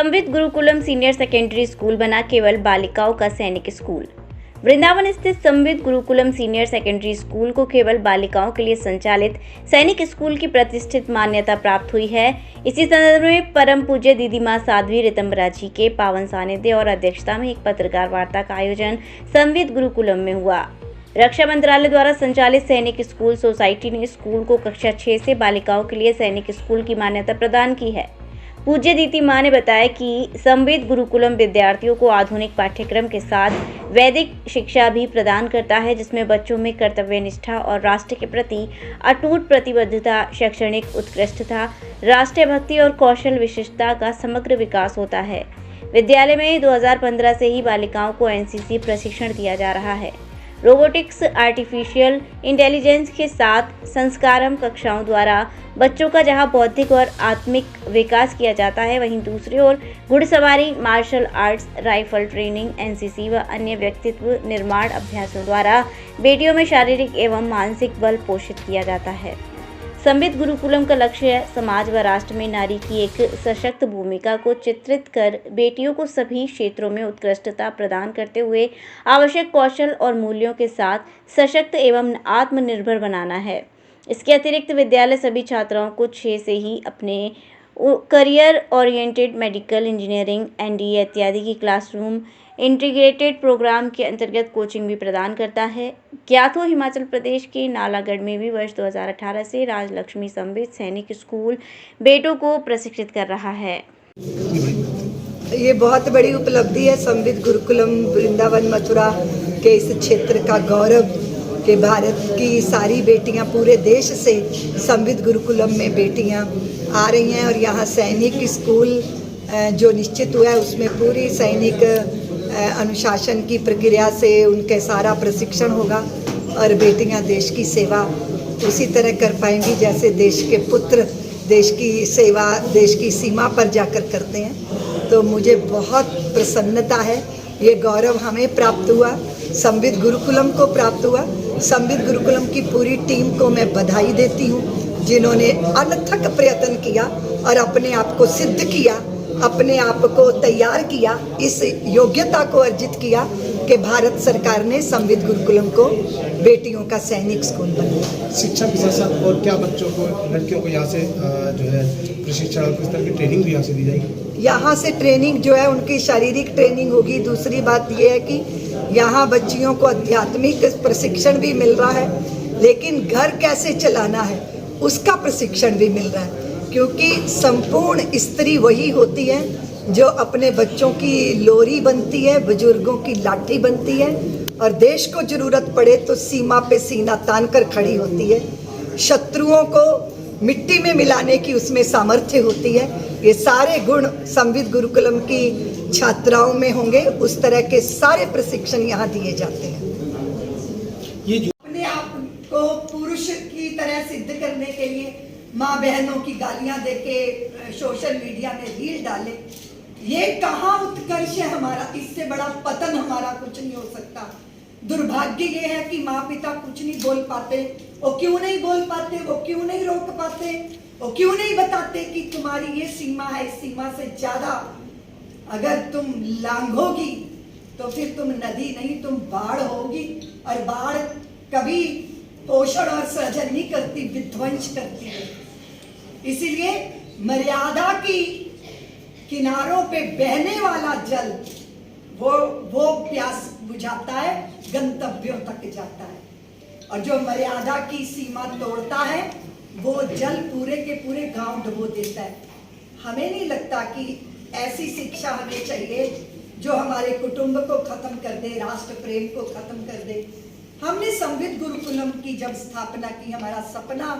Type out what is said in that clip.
संवित Gurukulam senior secondary school बना केवल बालिकाओं का सैनिक स्कूल। वृंदावन स्थित संवित गुरुकुलम सीनियर सेकेंडरी स्कूल को केवल बालिकाओं के लिए संचालित सैनिक स्कूल की प्रतिष्ठित मान्यता प्राप्त हुई है। इसी संदर्भ में परम पूज्य दीदी मां साध्वी ऋतंबरा जी के पावन सानिध्य और अध्यक्षता में एक पत्रकार वार्ता का आयोजन संवित गुरुकुलम में हुआ। रक्षा मंत्रालय द्वारा संचालित सैनिक स्कूल सोसाइटी ने स्कूल को कक्षा 6 से बालिकाओं के लिए सैनिक स्कूल की मान्यता प्रदान की है। पूज्य दीदी मां ने बताया कि संवित गुरुकुलम विद्यार्थियों को आधुनिक पाठ्यक्रम के साथ वैदिक शिक्षा भी प्रदान करता है, जिसमें बच्चों में कर्तव्य निष्ठा और राष्ट्र के प्रति अटूट प्रतिबद्धता, शैक्षणिक उत्कृष्टता, राष्ट्रीय भक्ति और कौशल विशिष्टता का समग्र विकास होता है। विद्यालय में 2015 से ही बालिकाओं को एनसीसी प्रशिक्षण दिया जा रहा है। रोबोटिक्स, आर्टिफिशियल इंटेलिजेंस के साथ संस्कारम कक्षाओं द्वारा बच्चों का जहां बौद्धिक और आत्मिक विकास किया जाता है, वहीं दूसरी ओर घुड़सवारी, martial arts, rifle training, NCC व अन्य व्यक्तित्व निर्माण अभ्यासों द्वारा बेटियों में शारीरिक एवं मानसिक बल पोषित किया जाता है। संवित गुरुकुलम का लक्ष्य है समाज व राष्ट्र में नारी की एक सशक्त भूमिका को चित्रित कर बेटियों को सभी क्षेत्रों में उत्कृष्टता प्रदान करते हुए आवश्यक कौशल और मूल्यों के साथ सशक्त एवं आत्मनिर्भर बनाना है। इसके अतिरिक्त विद्यालय सभी छात्राओं को 6 से ही अपने career oriented medical, engineering, NDA इत्यादि की क्लासरूम इंटीग्रेटेड प्रोग्राम के अंतर्गत कोचिंग भी प्रदान करता है। ज्ञात हो, हिमाचल प्रदेश के नालागढ़ में भी वर्ष 2018 से राजलक्ष्मी संवित सैनिक स्कूल बेटों को प्रशिक्षित कर रहा है। ये बहुत बड़ी उपलब्धि है। संवित गुरुकुलम वृंदावन मथुरा के इस क्षेत्र का गौरव कि भारत की सारी बेटियां, पूरे देश से संवित गुरुकुलम में बेटियां आ रही हैं और यहाँ सैनिक स्कूल जो निश्चित हुआ है उसमें पूरी सैनिक अनुशासन की प्रक्रिया से उनके सारा प्रशिक्षण होगा और बेटियां देश की सेवा उसी तरह कर पाएंगी जैसे देश के पुत्र देश की सेवा देश की सीमा पर जाकर करते हैं। तो मुझे बहुत प्रसन्नता है, ये गौरव हमें प्राप्त हुआ, संवित गुरुकुलम को प्राप्त हुआ। संवित गुरुकुलम की पूरी टीम को मैं बधाई देती हूँ जिन्होंने अनथक प्रयत्न किया और अपने आप को सिद्ध किया, अपने आप को तैयार किया, इस योग्यता को अर्जित किया कि भारत सरकार ने संवित गुरुकुलम को बेटियों का सैनिक स्कूल बनाया। शिक्षा के साथ साथ और क्या बच्चों को, लड़कियों को यहाँ से जो है प्रशिक्षण और किस तरह की ट्रेनिंग भी यहाँ से दी जाएगी? यहाँ से ट्रेनिंग जो है उनकी शारीरिक ट्रेनिंग होगी। दूसरी बात ये है कि यहाँ बच्चियों को आध्यात्मिक प्रशिक्षण भी मिल रहा है, लेकिन घर कैसे चलाना है उसका प्रशिक्षण भी मिल रहा है, क्योंकि संपूर्ण स्त्री वही होती है जो अपने बच्चों की लोरी बनती है, बुजुर्गों की लाठी बनती है और देश को जरूरत पड़े तो सीमा पे सीना तान कर खड़ी होती है। शत्रुओं को मिट्टी में मिलाने की उसमें सामर्थ्य होती है। ये सारे गुण संवित गुरुकुलम की छात्राओं में होंगे। उस तरह के सारे प्रशिक्षण यहाँ दिए जाते हैं। ये जो अपने आप को पुरुष की तरह सिद्ध करने के लिए माँ बहनों की गालियां देके सोशल मीडिया में रील डाले, ये कहाँ उत्कर्ष है हमारा? इससे बड़ा पतन हमारा कुछ नहीं हो सकता। दुर्भाग्य ये है कि माँ पिता कुछ नहीं बोल पाते। वो क्यों नहीं बोल पाते? वो क्यों नहीं रोक पाते? वो क्यों नहीं बताते कि तुम्हारी ये सीमा है, इस सीमा से ज्यादा अगर तुम लांघोगी तो फिर तुम नदी नहीं, तुम बाढ़ होगी। और बाढ़ कभी पोषण और सृजन नहीं करती, विध्वंस करती है। इसीलिए मर्यादा की किनारों पे बहने वाला जल वो प्यास बुझाता है, गंतव्यों तक जाता है। और जो मर्यादा की सीमा तोड़ता है वो जल पूरे के पूरे गांव डुबो देता है। हमें नहीं लगता कि ऐसी शिक्षा हमें चाहिए जो हमारे कुटुंब को खत्म कर दे, राष्ट्र प्रेम को खत्म कर दे। हमने संवित गुरुकुलम की जब स्थापना की, हमारा सपना